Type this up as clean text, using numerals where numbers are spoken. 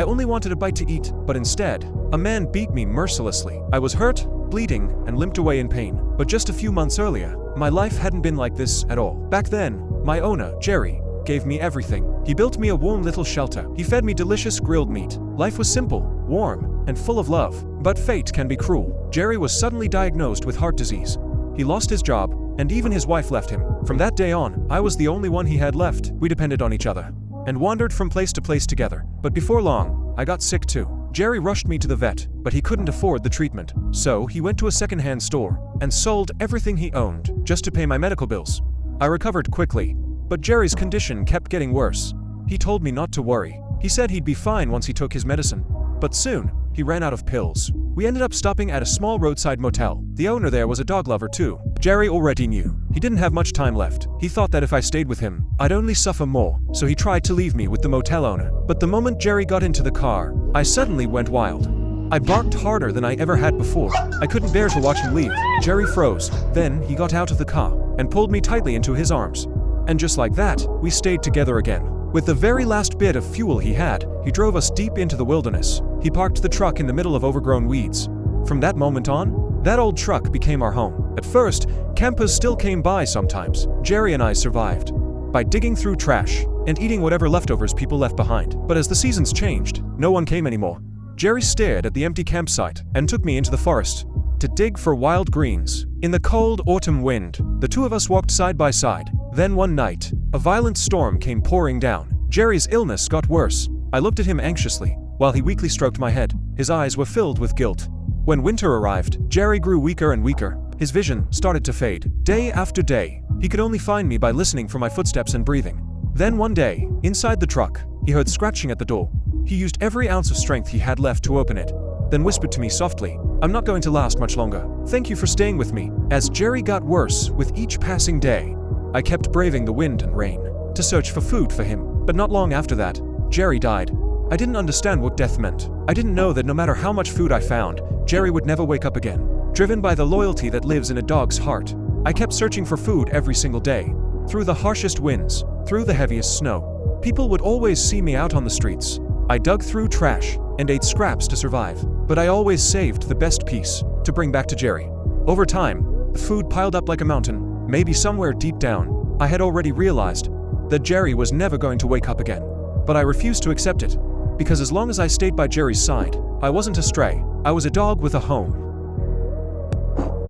only wanted a bite to eat, but instead, a man beat me mercilessly. I was hurt, bleeding, and limped away in pain. But just a few months earlier, my life hadn't been like this at all. Back then, my owner, Jerry, gave me everything. He built me a warm little shelter. He fed me delicious grilled meat. Life was simple, warm, and full of love. But fate can be cruel. Jerry was suddenly diagnosed with heart disease. He lost his job, and even his wife left him. From that day on, I was the only one he had left. We depended on each other and wandered from place to place together. But before long, I got sick too. Jerry rushed me to the vet, but he couldn't afford the treatment. So he went to a secondhand store and sold everything he owned just to pay my medical bills. I recovered quickly, but Jerry's condition kept getting worse. He told me not to worry. He said he'd be fine once he took his medicine. But soon, he ran out of pills. We ended up stopping at a small roadside motel. The owner there was a dog lover too. Jerry already knew he didn't have much time left. He thought that if I stayed with him, I'd only suffer more, so he tried to leave me with the motel owner. But the moment Jerry got into the car, I suddenly went wild. I barked harder than I ever had before. I couldn't bear to watch him leave. Jerry froze. Then he got out of the car and pulled me tightly into his arms. And just like that, we stayed together again. With the very last bit of fuel he had, he drove us deep into the wilderness. He parked the truck in the middle of overgrown weeds. From that moment on, that old truck became our home. At first, campers still came by sometimes. Jerry and I survived by digging through trash and eating whatever leftovers people left behind. But as the seasons changed, no one came anymore. Jerry stared at the empty campsite and took me into the forest to dig for wild greens. In the cold autumn wind, the two of us walked side by side. Then one night, a violent storm came pouring down. Jerry's illness got worse. I looked at him anxiously, while he weakly stroked my head. His eyes were filled with guilt. When winter arrived, Jerry grew weaker and weaker. His vision started to fade. Day after day, he could only find me by listening for my footsteps and breathing. Then one day, inside the truck, he heard scratching at the door. He used every ounce of strength he had left to open it, then whispered to me softly, "I'm not going to last much longer. Thank you for staying with me." As Jerry got worse with each passing day, I kept braving the wind and rain to search for food for him. But not long after that, Jerry died. I didn't understand what death meant. I didn't know that no matter how much food I found, Jerry would never wake up again. Driven by the loyalty that lives in a dog's heart, I kept searching for food every single day. Through the harshest winds, through the heaviest snow, people would always see me out on the streets. I dug through trash and ate scraps to survive. But I always saved the best piece to bring back to Jerry. Over time, the food piled up like a mountain. Maybe somewhere deep down, I had already realized that Jerry was never going to wake up again. But I refused to accept it, because as long as I stayed by Jerry's side, I wasn't a stray. I was a dog with a home.